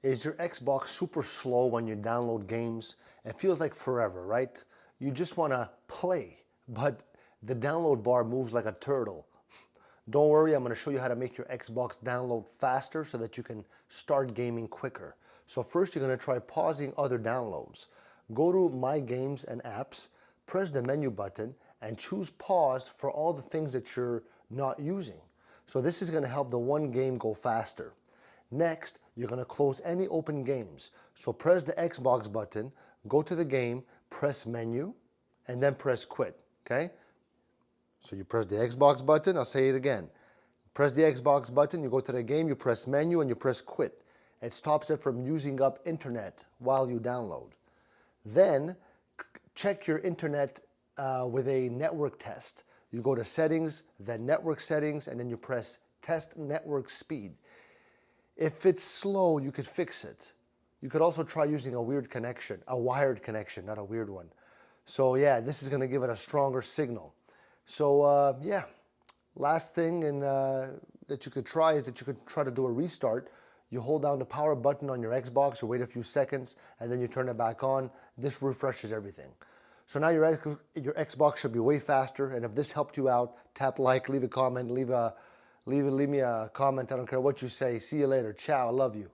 Is your Xbox super slow when you download games? It feels like forever, right? You just want to play, but the download bar moves like a turtle. Don't worry, I'm going to show you how to make your Xbox download faster so that you can start gaming quicker. So first you're going to try pausing other downloads. Go to My Games and Apps, press the menu button, and choose pause for all the things that you're not using. So this is going to help the one game go faster. Next, you're going to close any open games. So press the Xbox button, go to the game, press menu, and then press quit, okay? So you press the Xbox button, I'll say it again. Press the Xbox button, you go to the game, you press menu, and you press quit. It stops it from using up internet while you download. Then check your internet with a network test. You go to settings, then network settings, and then you press test network speed. If it's slow, you could fix it. You could also try using a weird connection, a wired connection, not a weird one. So yeah, this is gonna give it a stronger signal. So yeah, last thing that you could try is that you could try to do a restart. You hold down the power button on your Xbox, you wait a few seconds, and then you turn it back on. This refreshes everything. So now your Xbox should be way faster, and if this helped you out, tap like, leave a comment, leave me a comment. I don't care what you say. See you later. Ciao. I love you.